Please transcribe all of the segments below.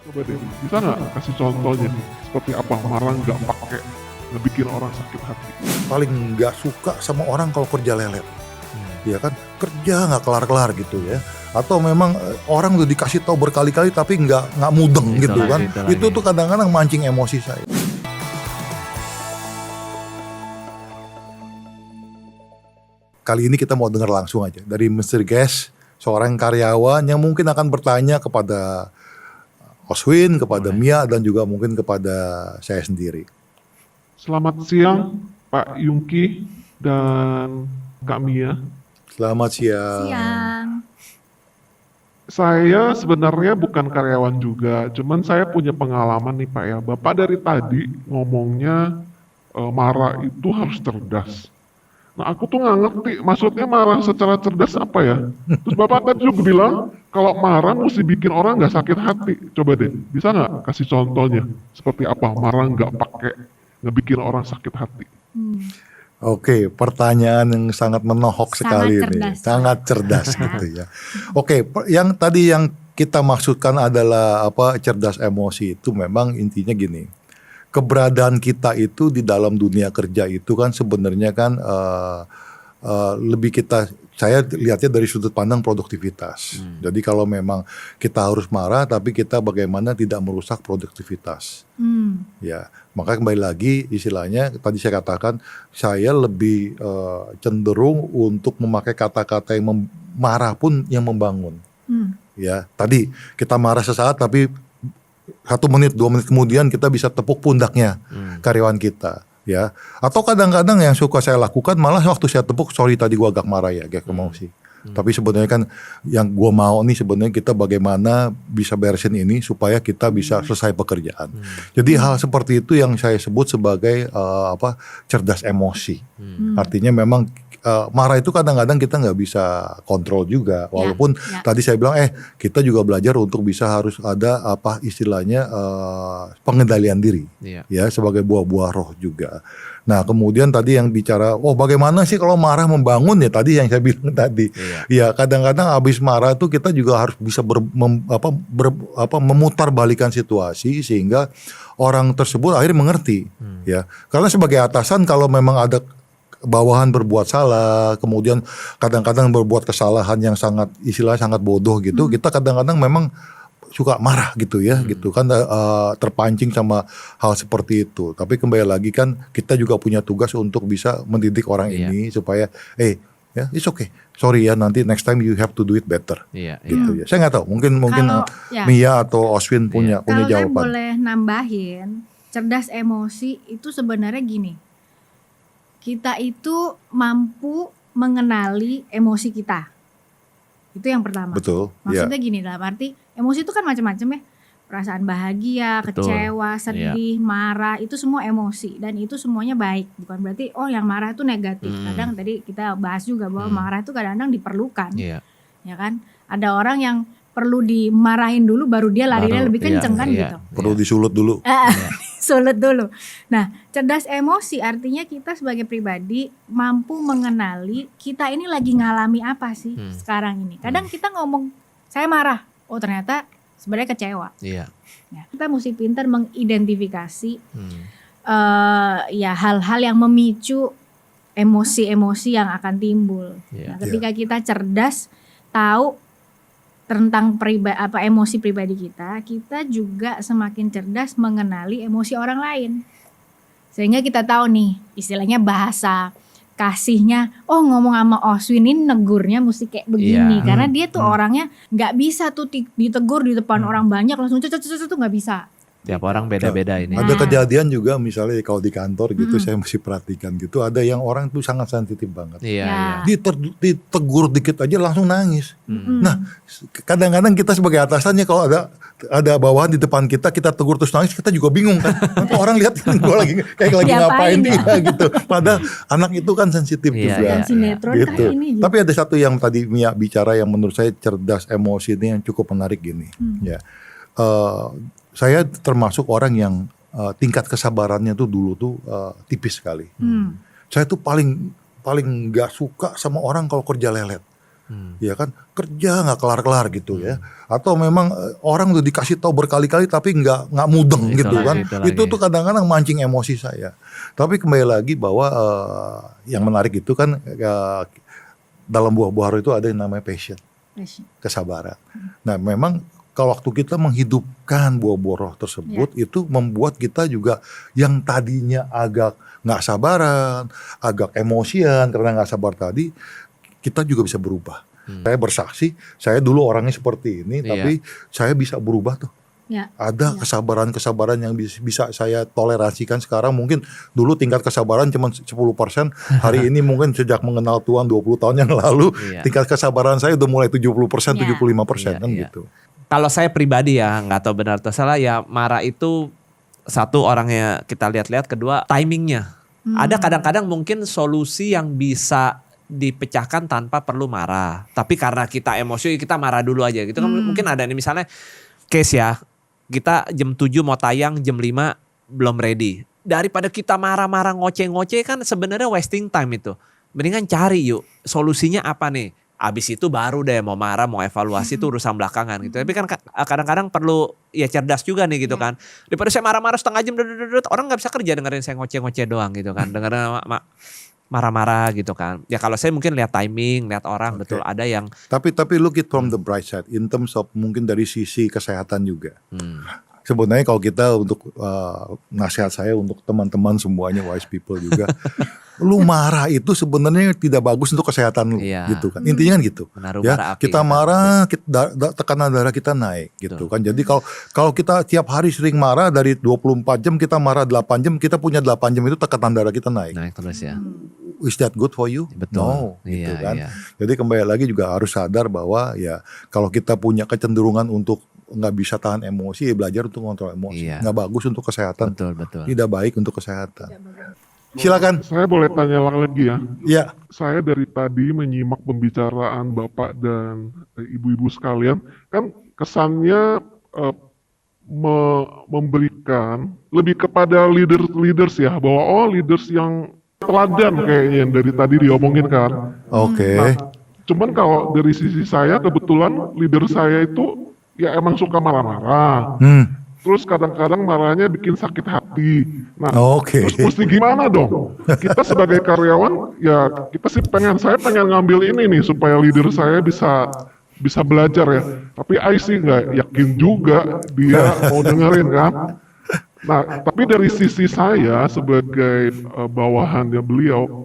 Coba deh, bisa nggak kasih contohnya? Seperti apa marah nggak pakai ngebikin orang sakit hati? Paling nggak suka sama orang kalau kerja lelet, ya kan, kerja nggak kelar-kelar gitu ya, atau memang orang udah dikasih tahu berkali-kali tapi nggak mudeng gitu kan, itu tuh kadang-kadang mancing emosi saya. Kali ini kita mau dengar langsung aja dari Mr. Guest, seorang karyawan yang mungkin akan bertanya kepada Oswin, kepada Mia, dan juga mungkin kepada saya sendiri. Selamat siang Pak Yungki dan Kak Mia. Selamat siang. Siang. Saya sebenarnya bukan karyawan juga, cuman saya punya pengalaman nih Pak ya. Bapak dari tadi ngomongnya marah itu harus cerdas. Nah aku tuh nggak ngerti, maksudnya marah secara cerdas apa ya? Terus Bapak tadi juga bilang kalau marah mesti bikin orang nggak sakit hati. Coba deh, bisa nggak kasih contohnya? Seperti apa marah nggak pakai ngebikin orang sakit hati? Oke, pertanyaan yang sangat menohok sekali nih, sangat cerdas gitu ya. Oke, yang tadi yang kita maksudkan adalah apa, cerdas emosi itu memang intinya gini. Keberadaan kita itu di dalam dunia kerja itu kan sebenarnya kan lebih saya lihatnya dari sudut pandang produktivitas. Jadi kalau memang kita harus marah, tapi kita bagaimana tidak merusak produktivitas. Ya, maka kembali lagi istilahnya tadi saya katakan saya lebih cenderung untuk memakai kata-kata yang marah pun yang membangun. Ya, tadi kita marah sesaat tapi 1 menit 2 menit kemudian kita bisa tepuk pundaknya karyawan kita. Ya, atau kadang-kadang yang suka saya lakukan malah waktu saya tepuk, sorry tadi gua agak marah ya, agak emosi. Tapi sebenarnya kan yang gua mau nih sebenarnya kita bagaimana bisa beresin ini supaya kita bisa selesai pekerjaan. Jadi hal seperti itu yang saya sebut sebagai cerdas emosi. Artinya memang marah itu kadang-kadang kita nggak bisa kontrol juga, walaupun tadi saya bilang kita juga belajar untuk bisa harus ada istilahnya pengendalian diri, ya sebagai buah-buah roh juga. Nah kemudian tadi yang bicara, bagaimana sih kalau marah membangun ya tadi yang saya bilang tadi, ya kadang-kadang habis marah tuh kita juga harus bisa memutar balikan situasi sehingga orang tersebut akhirnya mengerti, ya karena sebagai atasan kalau memang ada bawahan berbuat salah, kemudian kadang-kadang berbuat kesalahan yang sangat bodoh gitu, kita kadang-kadang memang suka marah gitu ya, gitu kan, terpancing sama hal seperti itu. Tapi kembali lagi kan kita juga punya tugas untuk bisa mendidik orang ini supaya, ya it's okay, sorry ya nanti next time you have to do it better, gitu ya. Saya nggak tahu, mungkin Kalau, Mia atau Oswin punya jawaban. Kalau saya boleh nambahin, cerdas emosi itu sebenarnya gini. Kita itu mampu mengenali emosi kita. Itu yang pertama. Betul. Maksudnya gini, dalam arti emosi itu kan macam-macam ya. Perasaan bahagia, kecewa, sedih, marah, itu semua emosi. Dan itu semuanya baik. Bukan berarti yang marah itu negatif. Kadang tadi kita bahas juga bahwa marah itu kadang-kadang diperlukan. Ya kan? Ada orang yang perlu dimarahin dulu baru dia larinya lebih kenceng kan gitu. Perlu disulut dulu. Sulit dulu. Nah, cerdas emosi artinya kita sebagai pribadi mampu mengenali kita ini lagi ngalami apa sih sekarang ini. Kadang kita ngomong saya marah, ternyata sebenarnya kecewa. Ya, kita mesti pintar mengidentifikasi hal-hal yang memicu emosi-emosi yang akan timbul. Nah, ketika kita cerdas tahu tentang emosi pribadi kita juga semakin cerdas mengenali emosi orang lain. Sehingga kita tahu nih, istilahnya bahasa kasihnya, ngomong sama Oswin ini negurnya mesti kayak begini. Karena dia tuh orangnya gak bisa tuh ditegur di depan orang banyak langsung tuh gak bisa. Tiap orang beda-beda ini. Ada kejadian juga misalnya kalau di kantor gitu saya mesti perhatikan gitu, ada yang orang tuh sangat sensitif banget. Ditegur dikit aja langsung nangis. Nah, kadang-kadang kita sebagai atasannya kalau ada bawahan di depan kita tegur terus nangis, kita juga bingung kan. Orang lihat gue lagi kayak lagi ngapain dia gitu. Padahal anak itu kan sensitif juga. Gitu. Tapi ada satu yang tadi Mia bicara yang menurut saya cerdas emosi ini yang cukup menarik gini. Ya. Saya termasuk orang yang tingkat kesabarannya tuh dulu tuh tipis sekali. Saya tuh paling nggak suka sama orang kalau kerja lelet. ya kan, kerja nggak kelar-kelar gitu ya, atau memang orang udah dikasih tahu berkali-kali tapi nggak mudeng Itu gitu lagi, kan, itu itu lagi. tuh kadang-kadang mancing emosi saya. Tapi kembali lagi bahwa yang menarik itu kan dalam buah buah itu ada yang namanya passion, kesabaran. Nah memang kalau waktu kita menghidupkan buah-buah roh tersebut, itu membuat kita juga yang tadinya agak nggak sabaran, agak emosian karena nggak sabar tadi, kita juga bisa berubah. Saya bersaksi, saya dulu orangnya seperti ini, tapi saya bisa berubah tuh. Ada kesabaran-kesabaran yang bisa saya toleransikan sekarang. Mungkin dulu tingkat kesabaran cuma 10%, hari ini mungkin sejak mengenal Tuhan 20 tahun yang lalu, tingkat kesabaran saya udah mulai 70%, 75% kan gitu. Kalau saya pribadi ya, nggak tahu benar atau salah ya, marah itu satu orangnya kita lihat-lihat, kedua timingnya. Ada kadang-kadang mungkin solusi yang bisa dipecahkan tanpa perlu marah. Tapi karena kita emosi, kita marah dulu aja gitu kan. Mungkin ada nih misalnya case ya, kita jam 7 mau tayang, jam 5 belum ready. Daripada kita marah-marah ngoceh-ngoceh kan sebenarnya wasting time itu. Mendingan cari yuk solusinya apa nih. Abis itu baru deh mau marah, mau evaluasi itu urusan belakangan gitu. Tapi kan kadang-kadang perlu ya cerdas juga nih gitu kan. Daripada saya marah-marah setengah jam, orang gak bisa kerja dengerin saya ngoceh-ngoceh doang gitu kan. Dengerin marah-marah gitu kan. Ya kalau saya mungkin lihat timing, lihat orang, betul ada yang. Tapi look it from the bright side, in terms of mungkin dari sisi kesehatan juga. Sebenarnya kalau kita untuk nasihat saya untuk teman-teman semuanya wise people juga, lu marah itu sebenarnya tidak bagus untuk kesehatan lu, gitu kan. Intinya kan gitu. Ya, kita marah, tekanan darah kita naik, gitu kan. Jadi kalau kita tiap hari sering marah dari 24 jam kita marah 8 jam, kita punya 8 jam itu tekanan darah kita naik. Naik terus ya. Is that good for you? Betul. No, gitu kan. Jadi kembali lagi juga harus sadar bahwa ya kalau kita punya kecenderungan untuk nggak bisa tahan emosi, ya belajar untuk kontrol emosi. Nggak bagus untuk kesehatan. Betul. Tidak baik untuk kesehatan. Silakan. Saya boleh tanya lagi ya? Ya. Saya dari tadi menyimak pembicaraan Bapak dan ibu-ibu sekalian, kan kesannya memberikan lebih kepada leaders ya, bahwa leaders yang teladan kayaknya yang dari tadi diomongin kan. Oke. Nah, cuman kalau dari sisi saya kebetulan leader saya itu ya emang suka marah-marah. Terus kadang-kadang marahnya bikin sakit hati. Nah, terus mesti gimana dong? Kita sebagai karyawan ya saya pengen ngambil ini nih supaya leader saya bisa belajar ya. Tapi I sih nggak yakin juga dia mau dengerin kan. Nah, tapi dari sisi saya sebagai bawahannya beliau,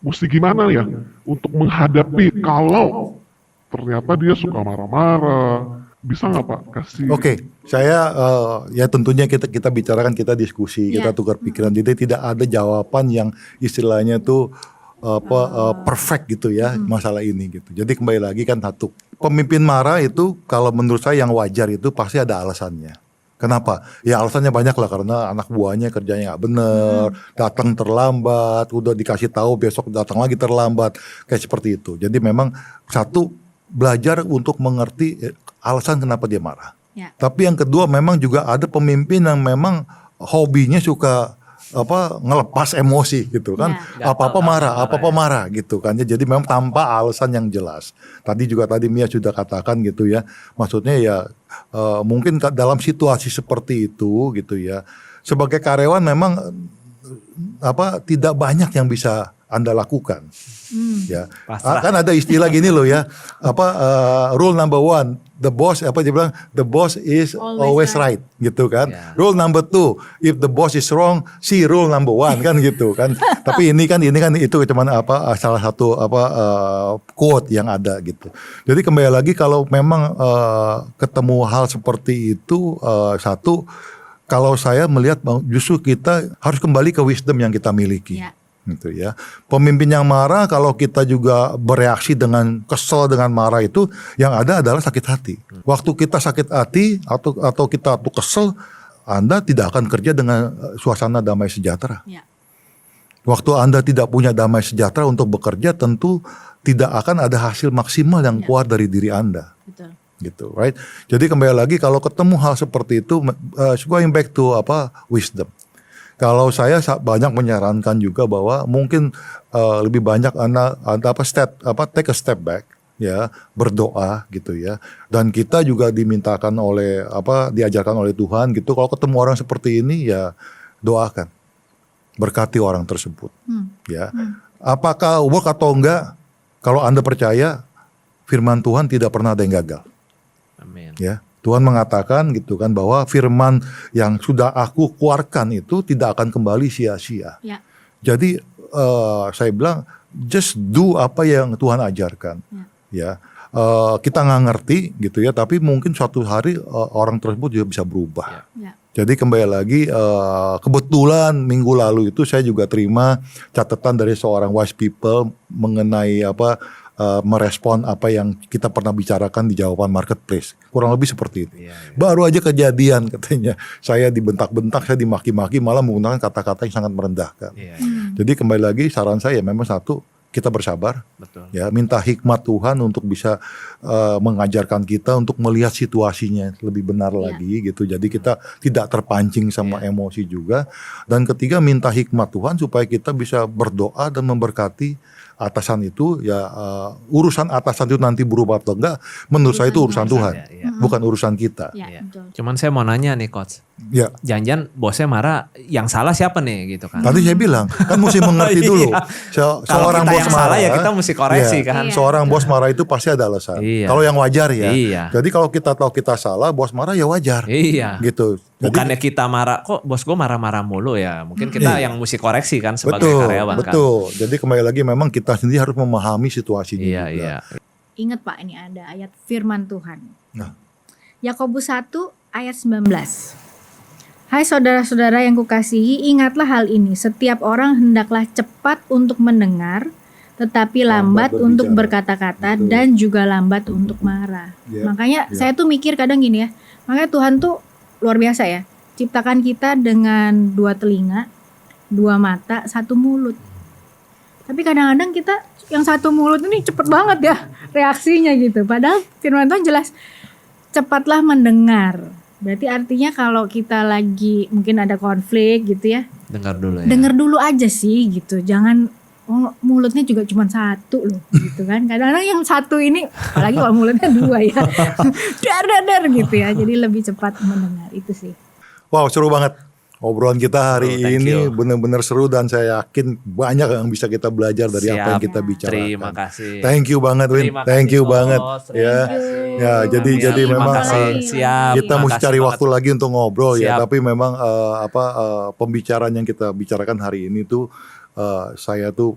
mesti gimana ya untuk menghadapi kalau ternyata dia suka marah-marah. Bisa nggak Pak kasih? Oke, saya ya tentunya kita bicarakan, kita diskusi, kita tukar pikiran. Jadi tidak ada jawaban yang istilahnya tuh perfect gitu ya masalah ini gitu. Jadi kembali lagi kan satu, pemimpin marah itu kalau menurut saya yang wajar itu pasti ada alasannya. Kenapa? Ya alasannya banyak lah, karena anak buahnya kerjanya nggak bener, datang terlambat, udah dikasih tahu besok datang lagi terlambat, kayak seperti itu. Jadi memang satu, belajar untuk mengerti alasan kenapa dia marah. Tapi yang kedua memang juga ada pemimpin yang memang hobinya suka ngelepas emosi gitu kan. Apa-apa marah gitu kan. Jadi memang tanpa alasan yang jelas. Tadi Mia sudah katakan gitu ya. Maksudnya ya mungkin dalam situasi seperti itu gitu ya. Sebagai karyawan memang tidak banyak yang bisa Anda lakukan. Ya. Kan ada istilah gini loh ya. Rule number 1, the boss dia bilang the boss is always right gitu kan. Rule number 2, if the boss is wrong, see rule number 1 kan gitu kan. Tapi ini kan itu cuman salah satu quote yang ada gitu. Jadi kembali lagi kalau memang ketemu hal seperti itu, satu, kalau saya melihat justru kita harus kembali ke wisdom yang kita miliki. Gitu ya. Pemimpin yang marah, kalau kita juga bereaksi dengan kesel, dengan marah, itu yang ada adalah sakit hati. Waktu kita sakit hati atau kita tuh kesel, Anda tidak akan kerja dengan suasana damai sejahtera. Waktu Anda tidak punya damai sejahtera untuk bekerja, tentu tidak akan ada hasil maksimal yang keluar dari diri Anda. Betul. Gitu, right? Jadi kembali lagi kalau ketemu hal seperti itu, going back to wisdom. Kalau saya banyak menyarankan juga bahwa mungkin lebih banyak Anda take a step back ya, berdoa gitu ya. Dan kita juga dimintakan oleh diajarkan oleh Tuhan gitu, kalau ketemu orang seperti ini ya doakan. Berkati orang tersebut. Ya. Apakah work atau enggak? Kalau Anda percaya firman Tuhan tidak pernah ada yang gagal. Amin. Ya. Tuhan mengatakan gitu kan bahwa firman yang sudah aku keluarkan itu tidak akan kembali sia-sia. Ya. Jadi saya bilang just do apa yang Tuhan ajarkan. Ya. Kita nggak ngerti gitu ya, tapi mungkin suatu hari orang tersebut juga bisa berubah. Ya. Jadi kembali lagi kebetulan minggu lalu itu saya juga terima catatan dari seorang wise people mengenai merespon apa yang kita pernah bicarakan di jawaban marketplace. Kurang lebih seperti itu. Baru aja kejadian katanya. Saya dibentak-bentak, saya dimaki-maki, malah menggunakan kata-kata yang sangat merendahkan. Jadi kembali lagi saran saya memang satu, kita bersabar. Betul. Ya, minta hikmat Tuhan untuk bisa mengajarkan kita untuk melihat situasinya lebih benar lagi gitu. Jadi kita tidak terpancing sama emosi juga. Dan ketiga, minta hikmat Tuhan supaya kita bisa berdoa dan memberkati atasan itu. Ya urusan atasan itu nanti berubah atau enggak, menurut saya itu urusan Tuhan, bukan urusan kita. Ya, betul. Cuman saya mau nanya nih Coach, Ya. jangan-jangan bosnya marah, yang salah siapa nih gitu kan? Tadi saya bilang kan mesti mengerti dulu. Kalau Seorang kita bos yang salah marah ya kita mesti koreksi Iya. kan. Seorang bos marah itu pasti ada alasan. Iya. Kalau yang wajar ya. Iya. Jadi kalau kita tahu kita salah, bos marah ya wajar. Iya. Gitu. Jadi, Bukannya kita marah, kok bos gue marah-marah mulu ya. Mungkin kita yang mesti koreksi kan sebagai betul, karyawan kan. betul. Jadi kembali lagi memang kita sendiri harus memahami situasinya Iya, juga. iya. Ingat Pak, ini ada ayat firman Tuhan. Nah. Yakobus 1 ayat 19. Hai saudara-saudara yang kukasihi, ingatlah hal ini. Setiap orang hendaklah cepat untuk mendengar, tetapi lambat berbicara. untuk berkata-kata Betul. dan juga lambat untuk marah. Ya, Makanya ya. saya tuh mikir kadang gini ya. Makanya Tuhan tuh luar biasa ya. Ciptakan kita dengan 2 telinga, 2 mata, 1 mulut. Tapi kadang-kadang kita yang 1 mulut ini cepet banget ya reaksinya gitu. Padahal firman Tuhan jelas, cepatlah mendengar. Berarti artinya kalau kita lagi mungkin ada konflik gitu ya, Dengar dulu ya. denger dulu aja sih gitu. Jangan mulutnya juga cuma 1 loh gitu kan. Kadang-kadang yang 1 ini, apalagi kalau mulutnya 2 ya, dar gitu ya. Jadi lebih cepat mendengar, itu sih. Wow, seru banget. Obrolan kita hari Thank ini you. benar-benar seru dan saya yakin banyak yang bisa kita belajar dari apa yang Siap. kita bicarakan. Terima kasih. Thank you banget Win. Terima Thank kasih, you Coach. banget. Terima Ya. kasih. Ya, jadi Terima memang kasih. Siap. kita mesti Makasih cari banget. waktu lagi untuk ngobrol ya. Siap. Tapi memang pembicaraan yang kita bicarakan hari ini tuh saya tuh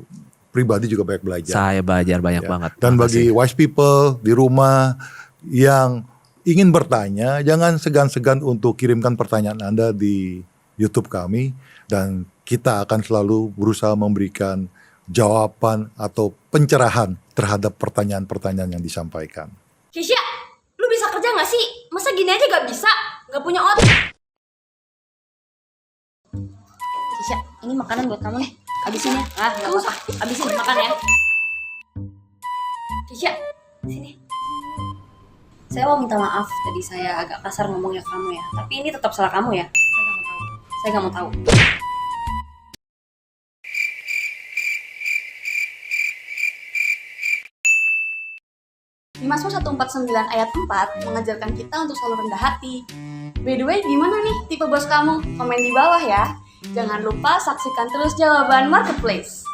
pribadi juga banyak belajar. Saya belajar banyak Ya. banget. Dan Makasih. bagi wise people di rumah yang ingin bertanya, jangan segan-segan untuk kirimkan pertanyaan Anda di YouTube kami dan kita akan selalu berusaha memberikan jawaban atau pencerahan terhadap pertanyaan-pertanyaan yang disampaikan. Kisha, lu bisa kerja gak sih? Masa gini aja gak bisa? Gak punya otak? Kisha, ini makanan buat kamu nih. Habisin ya. Ah, gak usah. Habisin, makan ya. Kisha, sini. Saya mau minta maaf tadi saya agak kasar ngomongnya ke kamu ya. Tapi ini tetap salah kamu ya. Saya gak mau tahu. Di Mazmur 149 ayat 4 mengajarkan kita untuk selalu rendah hati. By the way, gimana nih tipe bos kamu? Komen di bawah ya. Jangan lupa saksikan terus jawaban Marketplace.